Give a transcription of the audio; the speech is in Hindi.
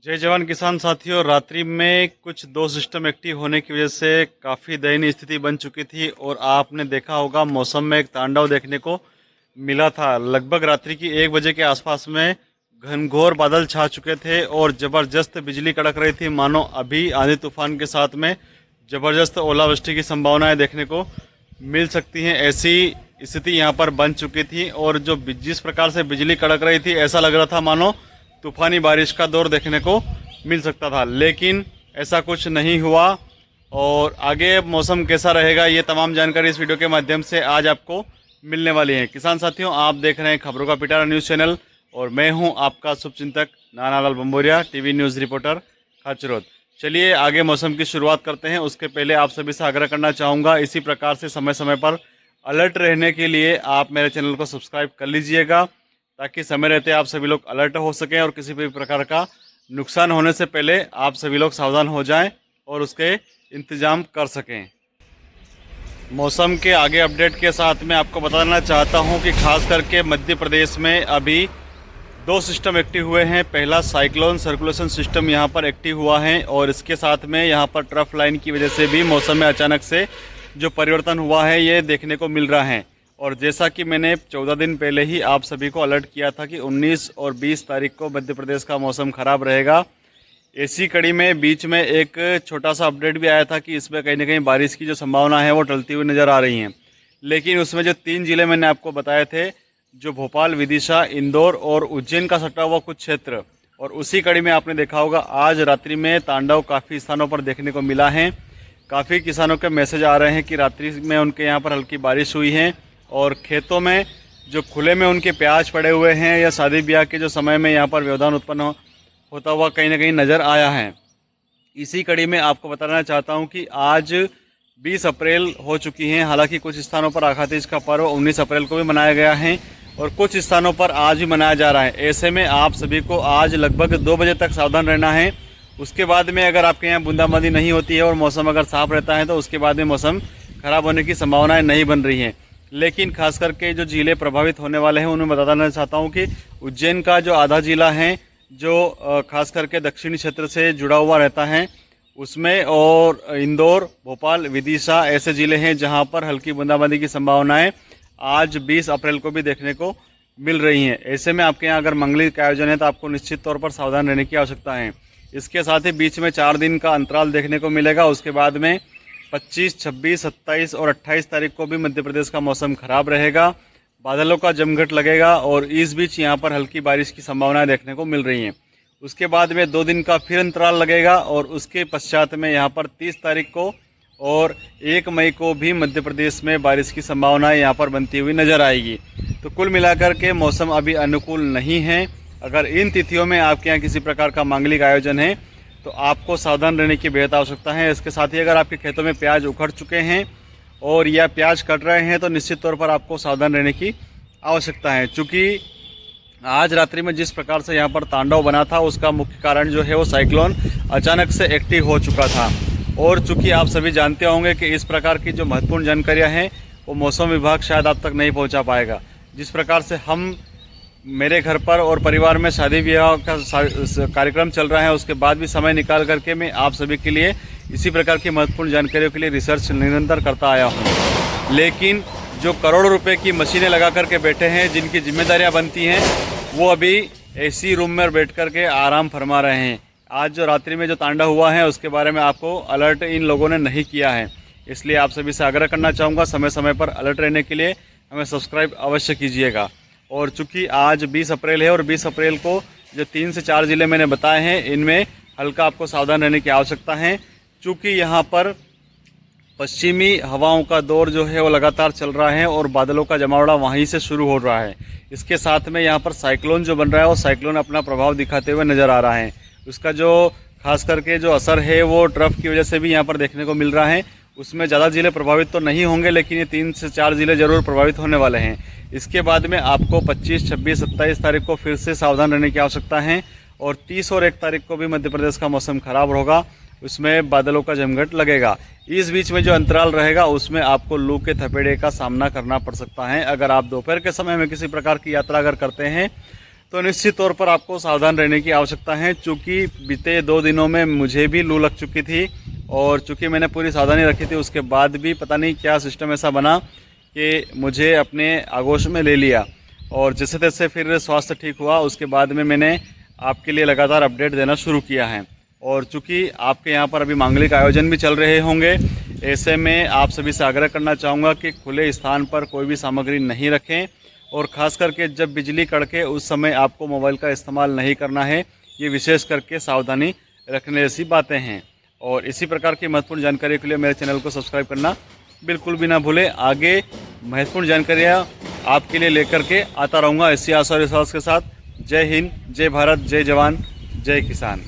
जय जवान किसान साथियों। रात्रि में कुछ दो सिस्टम एक्टिव होने की वजह से काफ़ी दयनीय स्थिति बन चुकी थी और आपने देखा होगा मौसम में एक तांडव देखने को मिला था। लगभग रात्रि की 1 बजे के आसपास में घनघोर बादल छा चुके थे और ज़बरदस्त बिजली कड़क रही थी, मानो अभी आंधी तूफान के साथ में ज़बरदस्त ओलावृष्टि की संभावनाएं देखने को मिल सकती हैं। ऐसी स्थिति यहाँ पर बन चुकी थी और जो जिस प्रकार से बिजली कड़क रही थी, ऐसा लग रहा था मानो तूफानी बारिश का दौर देखने को मिल सकता था, लेकिन ऐसा कुछ नहीं हुआ। और आगे मौसम कैसा रहेगा, ये तमाम जानकारी इस वीडियो के माध्यम से आज आपको मिलने वाली है। किसान साथियों, आप देख रहे हैं खबरों का पिटारा न्यूज़ चैनल और मैं हूं आपका शुभचिंतक Nanalal Bamboriya, TV news reporter Khachrod. चलिए आगे मौसम की शुरुआत करते हैं। उसके पहले आप सभी से आग्रह करना चाहूँगा, इसी प्रकार से समय समय पर अलर्ट रहने के लिए आप मेरे चैनल को सब्सक्राइब कर लीजिएगा, ताकि समय रहते आप सभी लोग अलर्ट हो सकें और किसी भी प्रकार का नुकसान होने से पहले आप सभी लोग सावधान हो जाएं और उसके इंतजाम कर सकें। मौसम के आगे अपडेट के साथ मैं आपको बताना चाहता हूं कि खास करके मध्य प्रदेश में अभी दो सिस्टम एक्टिव हुए हैं। पहला साइक्लोन सर्कुलेशन सिस्टम यहां पर एक्टिव हुआ है और इसके साथ में यहां पर ट्रफ लाइन की वजह से भी मौसम में अचानक से जो परिवर्तन हुआ है ये देखने को मिल रहा है। और जैसा कि मैंने 14 दिन पहले ही आप सभी को अलर्ट किया था कि 19 और 20 तारीख को मध्य प्रदेश का मौसम ख़राब रहेगा। इसी कड़ी में बीच में एक छोटा सा अपडेट भी आया था कि इसमें कहीं ना कहीं बारिश की जो संभावना है वो टलती हुई नज़र आ रही है। लेकिन उसमें जो 3 जिले मैंने आपको बताए थे, जो भोपाल, विदिशा, इंदौर और उज्जैन का सटा हुआ कुछ क्षेत्र, और उसी कड़ी में आपने देखा होगा आज रात्रि में तांडव काफ़ी स्थानों पर देखने को मिला है। काफ़ी किसानों के मैसेज आ रहे हैं कि रात्रि में उनके यहाँ पर हल्की बारिश हुई है और खेतों में जो खुले में उनके प्याज पड़े हुए हैं या शादी ब्याह के जो समय में यहाँ पर व्यवधान उत्पन्न होता हुआ कहीं ना कहीं नज़र आया है। इसी कड़ी में आपको बताना चाहता हूँ कि आज 20 अप्रैल हो चुकी हैं। हालांकि कुछ स्थानों पर आखातीज का पर्व 19 अप्रैल को भी मनाया गया है और कुछ स्थानों पर आज भी मनाया जा रहा है। ऐसे में आप सभी को आज लगभग 2 बजे तक सावधान रहना है। उसके बाद में अगर आपके यहाँ बूंदाबांदी नहीं होती है और मौसम अगर साफ रहता है तो उसके बाद में मौसम खराब होने की संभावनाएं नहीं बन रही हैं। लेकिन खास करके जो जिले प्रभावित होने वाले हैं उन्हें बताना चाहता हूं कि उज्जैन का जो आधा जिला है, जो खास करके दक्षिणी क्षेत्र से जुड़ा हुआ रहता है उसमें, और इंदौर, भोपाल, विदिशा ऐसे ज़िले हैं जहां पर हल्की बूंदाबांदी की संभावनाएं आज 20 अप्रैल को भी देखने को मिल रही हैं। ऐसे में आपके यहाँ अगर मंगली का आयोजन है तो आपको निश्चित तौर पर सावधान रहने की आवश्यकता है। इसके साथ ही बीच में 4 दिन का अंतराल देखने को मिलेगा। उसके बाद में 25, 26, 27 और 28 तारीख को भी मध्य प्रदेश का मौसम खराब रहेगा, बादलों का जमघट लगेगा और इस बीच यहाँ पर हल्की बारिश की संभावनाएं देखने को मिल रही हैं। उसके बाद में 2 दिन का फिर अंतराल लगेगा और उसके पश्चात में यहाँ पर 30 तारीख को और 1 मई को भी मध्य प्रदेश में बारिश की संभावनाएं यहाँ पर बनती हुई नजर आएगी। तो कुल मिलाकर के मौसम अभी अनुकूल नहीं है। अगर इन तिथियों में आपके यहाँ किसी प्रकार का मांगलिक आयोजन है तो आपको सावधान रहने की बेहद आवश्यकता है। इसके साथ ही अगर आपके खेतों में प्याज उखड़ चुके हैं और या प्याज कट रहे हैं तो निश्चित तौर पर आपको सावधान रहने की आवश्यकता है। चूँकि आज रात्रि में जिस प्रकार से यहाँ पर तांडव बना था उसका मुख्य कारण जो है वो साइक्लोन अचानक से एक्टिव हो चुका था। और चूँकि आप सभी जानते होंगे कि इस प्रकार की जो महत्वपूर्ण जानकारियाँ हैं वो मौसम विभाग शायद आप तक नहीं पहुँचा पाएगा। जिस प्रकार से मेरे घर पर और परिवार में शादी ब्याह का कार्यक्रम चल रहा है, उसके बाद भी समय निकाल करके मैं आप सभी के लिए इसी प्रकार की महत्वपूर्ण जानकारियों के लिए रिसर्च निरंतर करता आया हूं। लेकिन जो करोड़ों रुपए की मशीनें लगा करके बैठे हैं, जिनकी जिम्मेदारियां बनती हैं, वो अभी एसी रूम में बैठ करके आराम फरमा रहे हैं। आज जो रात्रि में जो तांडव हुआ है उसके बारे में आपको अलर्ट इन लोगों ने नहीं किया है। इसलिए आप सभी से आग्रह करना चाहूँगा, समय समय पर अलर्ट रहने के लिए हमें सब्सक्राइब अवश्य कीजिएगा। और चूंकि आज 20 अप्रैल है और 20 अप्रैल को जो 3 से 4 ज़िले मैंने बताए हैं इनमें हल्का आपको सावधान रहने की आवश्यकता है। चूंकि यहाँ पर पश्चिमी हवाओं का दौर जो है वो लगातार चल रहा है और बादलों का जमावड़ा वहीं से शुरू हो रहा है। इसके साथ में यहाँ पर साइक्लोन जो बन रहा है वो साइक्लोन अपना प्रभाव दिखाते हुए नज़र आ रहा है। उसका जो खास करके जो असर है वो ट्रफ की वजह से भी यहाँ पर देखने को मिल रहा है। उसमें ज़्यादा ज़िले प्रभावित तो नहीं होंगे, लेकिन ये 3 से 4 ज़िले ज़रूर प्रभावित होने वाले हैं। इसके बाद में आपको 25, 26, 27 तारीख को फिर से सावधान रहने की आवश्यकता है और 30 और 1 तारीख को भी मध्य प्रदेश का मौसम खराब होगा, उसमें बादलों का जमघट लगेगा। इस बीच में जो अंतराल रहेगा उसमें आपको लू के थपेड़े का सामना करना पड़ सकता है। अगर आप दोपहर के समय में किसी प्रकार की यात्रा अगर करते हैं तो निश्चित तौर पर आपको सावधान रहने की आवश्यकता है, चूँकि बीते 2 दिनों में मुझे भी लू लग चुकी थी और चूँकि मैंने पूरी सावधानी रखी थी, उसके बाद भी पता नहीं क्या सिस्टम ऐसा बना कि मुझे अपने आगोश में ले लिया और जैसे तैसे फिर स्वास्थ्य ठीक हुआ। उसके बाद में मैंने आपके लिए लगातार अपडेट देना शुरू किया है और चूँकि आपके यहाँ पर अभी मांगलिक आयोजन भी चल रहे होंगे, ऐसे में आप सभी से आग्रह करना चाहूँगा कि खुले स्थान पर कोई भी सामग्री नहीं रखें और ख़ास करके जब बिजली कड़के उस समय आपको मोबाइल का इस्तेमाल नहीं करना है। ये विशेष करके सावधानी रखने जैसी बातें हैं और इसी प्रकार की महत्वपूर्ण जानकारी के लिए मेरे चैनल को सब्सक्राइब करना बिल्कुल भी ना भूलें। आगे महत्वपूर्ण जानकारियाँ आपके लिए लेकर के आता रहूँगा इसी आशा और विश्वास के साथ। जय हिंद, जय भारत, जय जवान, जय किसान।